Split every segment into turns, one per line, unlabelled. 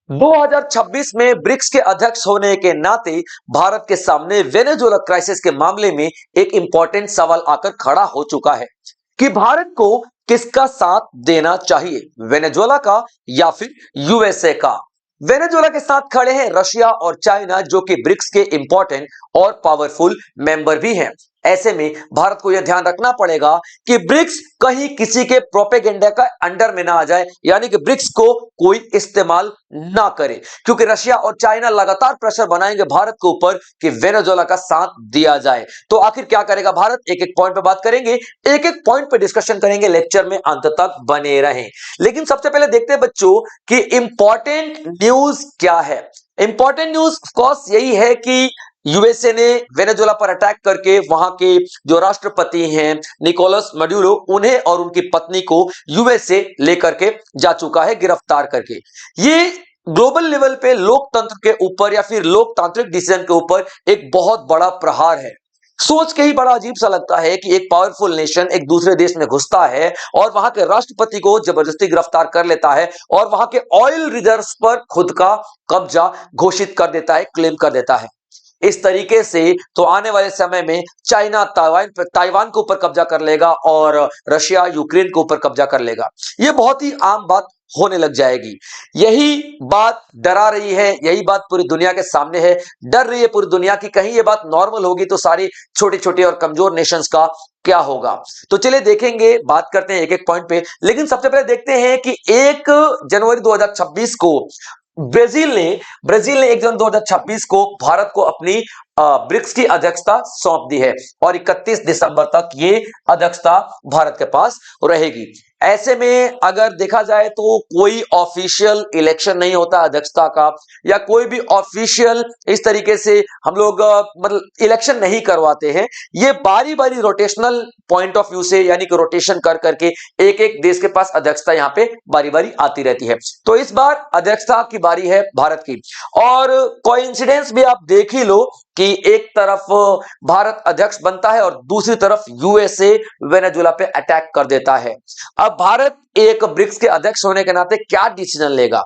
2026 में ब्रिक्स के अध्यक्ष होने के नाते भारत के सामने वेनेजुएला क्राइसिस के मामले में एक इंपॉर्टेंट सवाल आकर खड़ा हो चुका है कि भारत को किसका साथ देना चाहिए, वेनेजुएला का या फिर यूएसए का। वेनेजुएला के साथ खड़े हैं रशिया और चाइना, जो कि ब्रिक्स के इंपॉर्टेंट और पावरफुल मेंबर भी हैं। ऐसे में भारत को यह ध्यान रखना पड़ेगा कि ब्रिक्स कहीं किसी के प्रोपेगेंडा का अंडर में ना आ जाए, यानी कि ब्रिक्स को कोई इस्तेमाल ना करे, क्योंकि रशिया और चाइना लगातार प्रेशर बनाएंगे भारत के ऊपर कि वेनेजुएला का साथ दिया जाए। तो आखिर क्या करेगा भारत, एक एक पॉइंट पे बात करेंगे, एक एक पॉइंट पे डिस्कशन करेंगे। लेक्चर में अंत तक बने रहें। लेकिन सबसे पहले देखते हैं बच्चों कि इंपॉर्टेंट न्यूज क्या है। इंपॉर्टेंट न्यूज ऑफ कोर्स यही है कि यूएसए ने वेनेजुएला पर अटैक करके वहां के जो राष्ट्रपति हैं निकोलस मडूरो, उन्हें और उनकी पत्नी को यूएसए लेकर के जा चुका है, गिरफ्तार करके। ये ग्लोबल लेवल पे लोकतंत्र के ऊपर या फिर लोकतांत्रिक डिसीजन के ऊपर एक बहुत बड़ा प्रहार है। सोच के ही बड़ा अजीब सा लगता है कि एक पावरफुल नेशन एक दूसरे देश में घुसता है और वहां के राष्ट्रपति को जबरदस्ती गिरफ्तार कर लेता है और वहां के ऑयल रिजर्व्स पर खुद का कब्जा घोषित कर देता है, क्लेम कर देता है। इस तरीके से तो आने वाले समय में चाइना ताइवान के ऊपर कब्जा कर लेगा और रशिया यूक्रेन के ऊपर कब्जा कर लेगा। यह बहुत ही आम बात होने लग जाएगी। यही बात डरा रही है, यही बात पूरी दुनिया के सामने है। डर रही है पूरी दुनिया की कहीं यह बात नॉर्मल होगी तो सारी छोटी छोटी और कमजोर नेशंस का क्या होगा। तो चलिए देखेंगे, बात करते हैं एक एक पॉइंट पे। लेकिन सबसे पहले देखते हैं कि 1 जनवरी 2026 को ब्राजील ने 1 जनवरी 2026 को भारत को अपनी ब्रिक्स की अध्यक्षता सौंप दी है और 31 दिसंबर तक ये अध्यक्षता भारत के पास रहेगी। ऐसे में अगर देखा जाए तो कोई ऑफिशियल इलेक्शन नहीं होता अध्यक्षता का, या कोई भी ऑफिशियल इस तरीके से हम लोग मतलब इलेक्शन नहीं करवाते हैं। ये बारी बारी रोटेशनल पॉइंट ऑफ व्यू से, यानी कि रोटेशन कर करके एक एक देश के पास अध्यक्षता यहां पे बारी बारी आती रहती है। तो इस बार अध्यक्षता की बारी है भारत की। और कोइंसिडेंस भी आप देख ही लो कि एक तरफ भारत अध्यक्ष बनता है और दूसरी तरफ यूएसए वेनेजुएला पे अटैक कर देता है। अब भारत एक ब्रिक्स के अध्यक्ष होने के नाते क्या डिसीजन लेगा।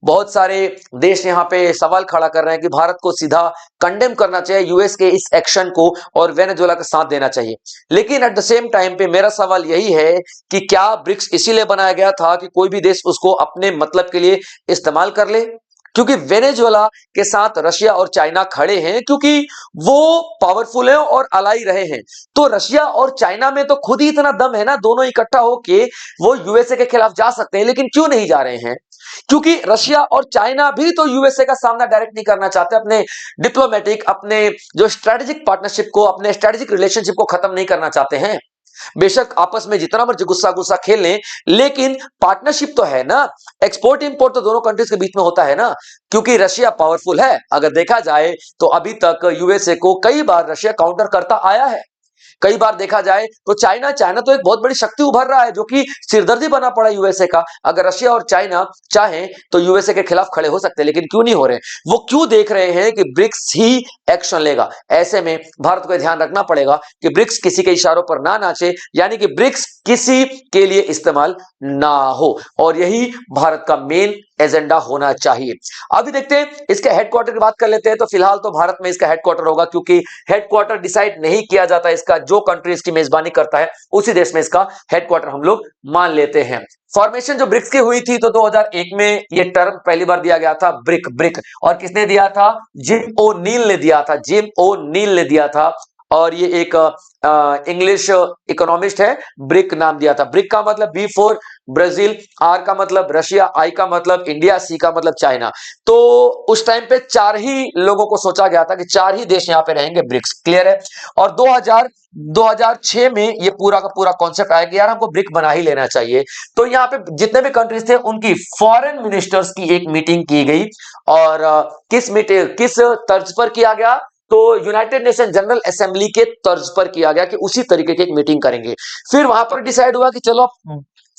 बहुत सारे देश यहां पे सवाल खड़ा कर रहे हैं कि भारत को सीधा कंडेम करना चाहिए यूएस के इस एक्शन को और वेनेजुएला का साथ देना चाहिए। लेकिन एट द सेम टाइम पे मेरा सवाल यही है कि क्या ब्रिक्स इसीलिए बनाया गया था कि कोई भी देश उसको अपने मतलब के लिए इस्तेमाल कर ले, क्योंकि वेनेजुएला के साथ रशिया और चाइना खड़े हैं क्योंकि वो पावरफुल है और अलाई रहे हैं। तो रशिया और चाइना में तो खुद ही इतना दम है ना, दोनों इकट्ठा होके वो यूएसए के खिलाफ जा सकते हैं। लेकिन क्यों नहीं जा रहे हैं, क्योंकि रशिया और चाइना भी तो यूएसए का सामना डायरेक्ट नहीं करना चाहते, अपने डिप्लोमेटिक, अपने जो स्ट्रेटेजिक पार्टनरशिप को, अपने स्ट्रेटेजिक रिलेशनशिप को खत्म नहीं करना चाहते हैं। बेशक आपस में जितना मर्जी गुस्सा गुस्सा खेल लें, लेकिन पार्टनरशिप तो है ना। एक्सपोर्ट इंपोर्ट तो दोनों कंट्रीज के बीच में होता है ना, क्योंकि रशिया पावरफुल है। अगर देखा जाए तो अभी तक यूएसए को कई बार रशिया काउंटर करता आया है। कई बार देखा जाए तो चाइना तो एक बहुत बड़ी शक्ति उभर रहा है, जो कि सिरदर्दी बना पड़ा यूएसए का। अगर रशिया और चाइना चाहें तो यूएसए के खिलाफ खड़े हो सकते हैं, लेकिन क्यों नहीं हो रहे। वो क्यों देख रहे हैं कि ब्रिक्स ही एक्शन लेगा। ऐसे में भारत को ध्यान रखना पड़ेगा कि ब्रिक्स किसी के इशारों पर ना नाचे, यानी कि ब्रिक्स किसी के लिए इस्तेमाल ना हो, और यही भारत का मेन एजेंडा होना चाहिए। अभी देखते हैं इसके हेडक्वार्टर की बात कर लेते हैं। तो फिलहाल तो भारत में इसका हेडक्वार्टर होगा, क्योंकि हेडक्वार्टर डिसाइड नहीं किया जाता इसका, जो कंट्री इसकी मेजबानी करता है उसी देश में इसका हेडक्वार्टर हम लोग मान लेते हैं। फॉर्मेशन जो ब्रिक्स की हुई थी तो 2001 में ये टर्म पहली बार दिया गया था, ब्रिक। और किसने दिया था, जिम ओ नील ने दिया था। और ये एक इंग्लिश इकोनॉमिस्ट है, ब्रिक नाम दिया था। ब्रिक का मतलब बी फॉर ब्राजील, आर का मतलब रशिया, आई का मतलब इंडिया, सी का मतलब चाइना। तो उस टाइम पे 4 ही लोगों को सोचा गया था कि 4 ही देश यहां पे रहेंगे, ब्रिक्स। क्लियर है। और 2006 में ये पूरा का पूरा कॉन्सेप्ट आया कि यार हमको ब्रिक बना ही लेना चाहिए। तो यहाँ पे जितने भी कंट्रीज थे उनकी फॉरेन मिनिस्टर्स की एक मीटिंग की गई। और किस तर्ज पर किया गया, तो यूनाइटेड नेशन जनरल असेंबली के तर्ज पर किया गया कि उसी तरीके की एक मीटिंग करेंगे। फिर वहां पर डिसाइड हुआ कि चलो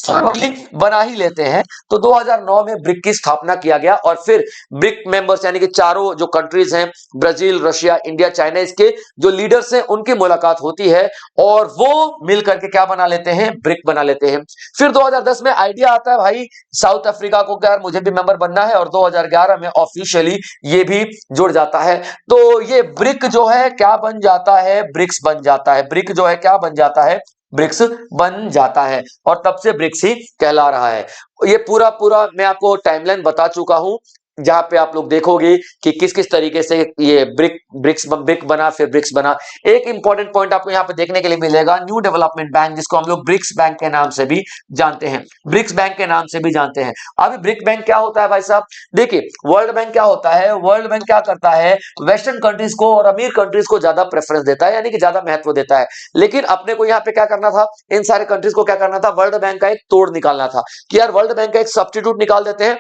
बना ही लेते हैं। तो 2009 में ब्रिक की स्थापना किया गया और फिर ब्रिक मेंबर्स यानी कि चारों जो कंट्रीज हैं, ब्राजील, रशिया, इंडिया, चाइना, इसके जो लीडर्स हैं उनकी मुलाकात होती है और वो मिलकर के क्या बना लेते हैं, ब्रिक बना लेते हैं। फिर 2010 में आइडिया आता है भाई साउथ अफ्रीका को, क्या यार मुझे भी मेंबर बनना है, और 2011 में ऑफिशियली ये भी जुड़ जाता है। तो ये ब्रिक जो है क्या बन जाता है, ब्रिक्स बन जाता है। ब्रिक जो है क्या बन जाता है, ब्रिक्स बन जाता है और तब से ब्रिक्स ही कहला रहा है। ये पूरा पूरा मैं आपको टाइमलाइन बता चुका हूं, जहां पे आप लोग देखोगे कि किस किस तरीके से ये ब्रिक बना, फिर ब्रिक्स बना। एक इंपॉर्टेंट पॉइंट आपको यहां पे देखने के लिए मिलेगा, न्यू डेवलपमेंट बैंक, जिसको हम लोग ब्रिक्स बैंक के नाम से भी जानते हैं, ब्रिक्स बैंक के नाम से भी जानते हैं। अब ब्रिक बैंक क्या होता है भाई साहब, देखिए वर्ल्ड बैंक क्या होता है, वर्ल्ड बैंक क्या करता है, वेस्टर्न कंट्रीज को और अमीर कंट्रीज को ज्यादा प्रेफरेंस देता है, यानी कि ज्यादा महत्व देता है। लेकिन अपने को यहाँ पे क्या करना था, इन सारे कंट्रीज को क्या करना था, वर्ल्ड बैंक का एक तोड़ निकालना था कि यार वर्ल्ड बैंक का एक सब्स्टिट्यूट निकाल देते हैं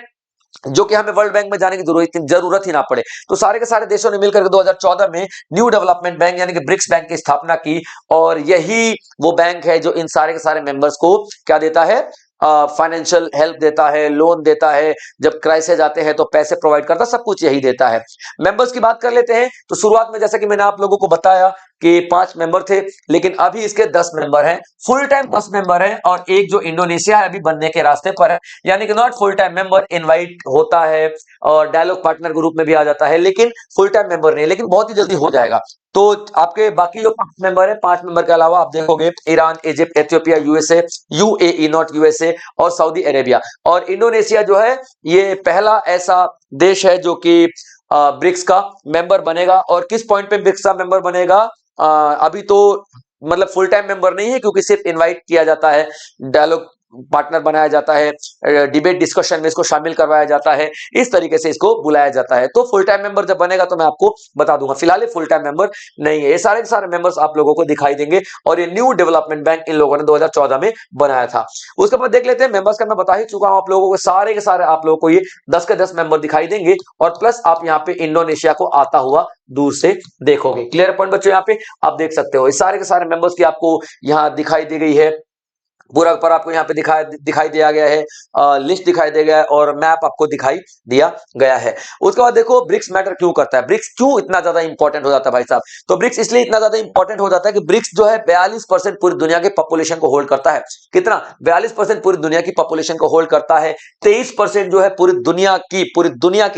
जो कि हमें वर्ल्ड बैंक में जाने की जरूरत ही ना पड़े। तो सारे के सारे देशों ने मिलकर 2014 में न्यू डेवलपमेंट बैंक यानी कि ब्रिक्स बैंक की स्थापना की और यही वो बैंक है जो इन सारे के सारे मेंबर्स को क्या देता है, फाइनेंशियल हेल्प देता है, लोन देता है, जब क्राइसिस आते हैं तो पैसे प्रोवाइड करता, सब कुछ यही देता है। मेंबर्स की बात कर लेते हैं। तो शुरुआत में जैसा कि मैंने आप लोगों को बताया कि 5 मेंबर थे, लेकिन अभी इसके 10 मेंबर हैं, फुल टाइम 10 मेंबर हैं और एक जो इंडोनेशिया है अभी बनने के रास्ते पर है, यानी कि not full time member, invite होता है और डायलॉग पार्टनर के रूप में भी आ जाता है, लेकिन फुल टाइम मेंबर नहीं, लेकिन बहुत ही जल्दी हो जाएगा। तो आपके बाकी जो 5 मेंबर है, 5 मेंबर के अलावा आप देखोगे Iran, Egypt, Ethiopia, USA, UAE not USA और सऊदी अरेबिया। और इंडोनेशिया जो है ये पहला ऐसा देश है जो कि ब्रिक्स का मेंबर बनेगा। और किस पॉइंट पे ब्रिक्स का मेंबर बनेगा, अभी तो मतलब फुल टाइम मेंबर नहीं है, क्योंकि सिर्फ इनवाइट किया जाता है, डायलॉग पार्टनर बनाया जाता है, डिबेट डिस्कशन में इसको शामिल करवाया जाता है, इस तरीके से इसको बुलाया जाता है। तो फुल टाइम मेंबर जब बनेगा तो मैं आपको बता दूंगा, फिलहाल ये फुल टाइम मेंबर नहीं है। ये सारे के सारे मेंबर्स आप लोगों को दिखाई देंगे और ये न्यू डेवलपमेंट बैंक इन लोगों ने 2014 में बनाया था। उसके बाद देख लेते हैं मेंबर्स का, मैं बता ही चुका हूं आप लोगों को, सारे के सारे आप लोगों को ये 10 के 10 मेंबर दिखाई देंगे और प्लस आप यहाँ पे इंडोनेशिया को आता हुआ दूर से देखोगे। क्लियर पॉइंट बच्चों, यहाँ पे आप देख सकते हो इस सारे के सारे मेंबर्स की आपको यहाँ दिखाई दी गई है, पूरा पर आपको यहाँ पे दिखाई दिया गया है, लिस्ट दिखाई दे गया है और मैप आपको दिखाई दिया गया है। उसके बाद देखो ब्रिक्स मैटर क्यों करता है, ब्रिक्स क्यों इतना ज्यादा इंपॉर्टेंट हो जाता है भाई साहब। तो ब्रिक्स इसलिए इतना ज्यादा इंपॉर्टेंट हो जाता है कि ब्रिक्स जो है 42% पूरी दुनिया के पॉपुलेशन को होल्ड करता है। कितना, 42% पूरी दुनिया की पॉपुलेशन को होल्ड करता है। 23% जो है पूरी दुनिया की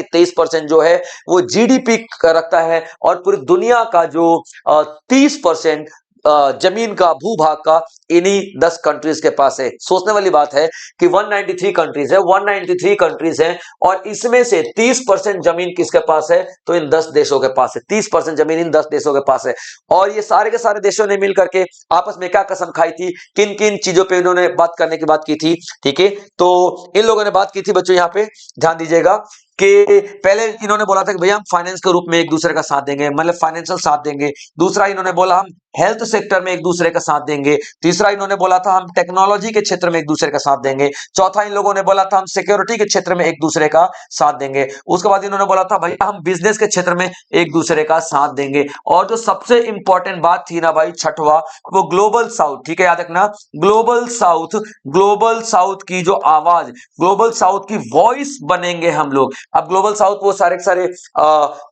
23% जो है वो जीडीपी रखता है और पूरी दुनिया का जो 30% जमीन का, भूभाग का इन्हीं 10 कंट्रीज के पास है। सोचने वाली बात है कि 193 कंट्रीज है, 193 कंट्रीज है और इसमें से 30% जमीन किसके पास है, तो इन 10 देशों के पास है। 30% जमीन इन 10 देशों के पास है और ये सारे के सारे देशों ने मिलकर के आपस में क्या कसम खाई थी, किन किन चीजों पे इन्होंने बात करने की बात की थी। ठीक है, तो इन लोगों ने बात की थी बच्चों, यहां पे ध्यान दीजिएगा कि पहले इन्होंने बोला था कि भैया हम फाइनेंस के रूप में एक दूसरे का साथ देंगे, मतलब फाइनेंशियल साथ देंगे। दूसरा इन्होंने बोला हम हेल्थ सेक्टर में एक दूसरे का साथ देंगे। तीसरा इन्होंने बोला था हम टेक्नोलॉजी के क्षेत्र में एक दूसरे का साथ देंगे। चौथा इन लोगों ने बोला था हम सिक्योरिटी के क्षेत्र में एक दूसरे का साथ देंगे। उसके बाद इन्होंने बोला था भैया हम बिजनेस के क्षेत्र में एक दूसरे का साथ देंगे। और जो सबसे इंपॉर्टेंट बात थी ना भाई, छठवा, वो ग्लोबल साउथ। ठीक है, याद रखना, ग्लोबल साउथ की जो आवाज, ग्लोबल साउथ की वॉइस बनेंगे हम लोग। अब ग्लोबल साउथ वो सारे के सारे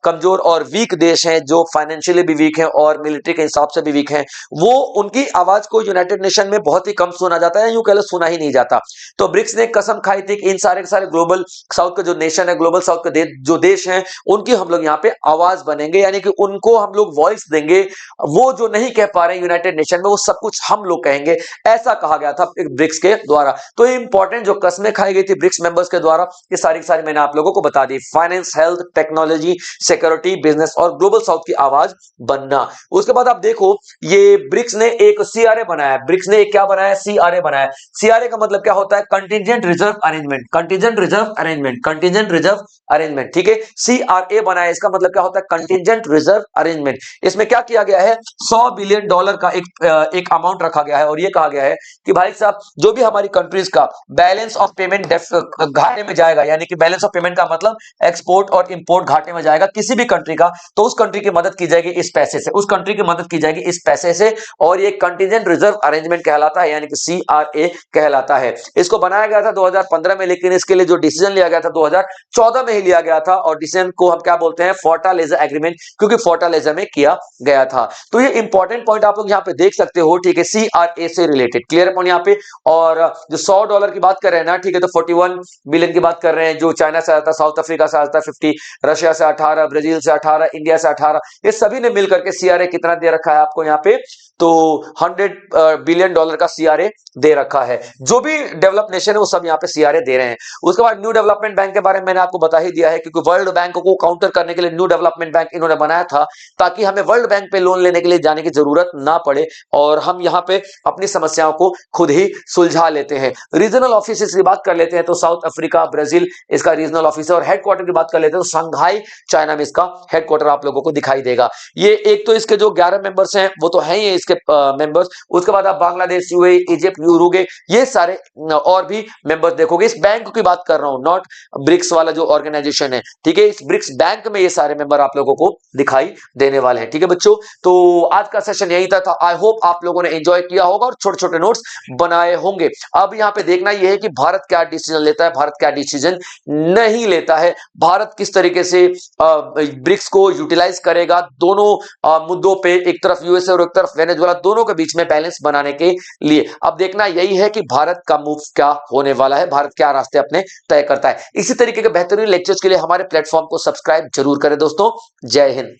कमजोर और वीक देश हैं जो फाइनेंशियली भी वीक हैं और मिलिट्री के हिसाब से भी वीक हैं, वो उनकी आवाज को यूनाइटेड नेशन में बहुत ही कम सुना जाता है, यूं कह लो सुना ही नहीं जाता। तो ब्रिक्स ने कसम खाई थी कि इन सारे के सारे ग्लोबल साउथ का जो नेशन है, ग्लोबल साउथ के जो देश हैं, उनकी हम लोग यहाँ पे आवाज बनेंगे, यानी कि उनको हम लोग वॉइस देंगे। वो जो नहीं कह पा रहे यूनाइटेड नेशन में, वो सब कुछ हम लोग कहेंगे, ऐसा कहा गया था ब्रिक्स के द्वारा। तो ये इंपॉर्टेंट जो कस्में खाई गई थी ब्रिक्स मेंबर्स के द्वारा, ये सारी की सारी मैंने आप लोगों को बता दी। Finance, health, technology, security, business और ग्लोबल साउथ की आवाज बनना। उसके बाद आप देखो ये ब्रिक्स ने एक सीआरए बनाया, ब्रिक्स ने एक क्या बनाया, सीआरए बनाया। सीआरए का मतलब क्या होता है, contingent reserve arrangement, contingent reserve arrangement, contingent reserve arrangement. ठीक है, सीआरए बनाया, इसका मतलब क्या होता है, कंटिजेंट रिजर्व अरेंजमेंट। इसमें क्या किया गया है, $100 बिलियन का एक अमाउंट रखा गया है और यह कहा गया है कि भाई साहब जो भी हमारी कंट्रीज का बैलेंस ऑफ पेमेंट घाटे में जाएगा, यानी कि बैलेंस ऑफ पेमेंट का मतलब एक्सपोर्ट और इंपोर्ट घाटे में जाएगा किसी भी कंट्री का, तो उस कंट्री की मदद की जाएगी इस पैसे से, उस कंट्री की मदद की जाएगी इस पैसे से, और ये कंटिजेंट रिजर्व अरेंजमेंट कहलाता है, यानी कि CRA कहलाता है। इसको बनाया गया था 2015 में, लेकिन इसके लिए जो डिसीजन लिया गया था 2014 में ही लिया गया था, और डिसीजन को हम क्या बोलते हैं, फोर्टालेजा एग्रीमेंट, क्योंकि फोर्टालेजा में किया गया था। तो ये इंपॉर्टेंट पॉइंट आप लोग यहाँ पे देख सकते हो, ठीक है, CRA से रिलेटेड क्लियर पॉइंट यहाँ पे। और जो $100 की बात कर रहे हैं ना, ठीक है, तो 41 बिलियन की बात कर रहे हैं, जो चाइना से आता है, साउथ अफ्रीका से आता है 50, रशिया से 18, ब्राजील से 18, इंडिया से 18, ये सभी ने मिलकर के CRA कितना दे रखा है आपको यहाँ पे, तो $100 बिलियन का CRA दे रखा है। जो भी डेवलप नेशन है वो सब यहाँ पे CRA दे रहे हैं। उसके बाद न्यू डेवलपमेंट बैंक के बारे में मैंने आपको बता ही दिया है, क्योंकि वर्ल्ड बैंक को काउंटर करने के लिए न्यू डेवलपमेंट बैंक इन्होंने बनाया था, ताकि हमें वर्ल्ड बैंक पे लोन लेने के लिए जाने की जरूरत ना पड़े और हम यहाँ पे अपनी समस्याओं को खुद ही सुलझा लेते हैं। रीजनल ऑफिस की बात कर लेते हैं तो साउथ अफ्रीका, ब्राजील इसका रीजनल ऑफिस है, और हेडक्वार्टर की बात कर लेते हैं तो शंघाई चाइना में इसका हेडक्वार्टर आप लोगों को दिखाई देगा। ये एक तो इसके जो 11 मेंबर्स हैं वो तो है ही इसके मेंबर्स। उसके बाद आप बांग्लादेश, यूएई, इजिप्ट, यूरुगे, ये सारे और भी मेंबर्स देखोगे। इस बैंक की बात कर रहा हूं, नॉट ब्रिक्स वाला जो ऑर्गेनाइजेशन है, ठीक है, इस ब्रिक्स बैंक में ये सारे मेंबर आप लोगों को दिखाई देने वाले हैं। ठीक है बच्चों, तो आज का सेशन यही था। आई होप आप लोगों ने एंजॉय किया होगा और छोटे छोटे नोट्स बनाए होंगे। अब यहाँ पे देखना यह है कि भारत क्या डिसीजन लेता है, भारत क्या डिसीजन नहीं लेता है, भारत किस तरीके से ब्रिक्स को यूटिलाइज करेगा दोनों मुद्दों पे, एक तरफ यूएसए और एक तरफ वेनेजुएला, दोनों के बीच में बैलेंस बनाने के लिए। अब देखना यही है कि भारत का मूव क्या होने वाला है, भारत क्या रास्ते अपने तय करता है। इसी तरीके के बेहतरीन लेक्चर्स के लिए हमारे प्लेटफॉर्म को सब्सक्राइब जरूर करें दोस्तों। जय हिंद।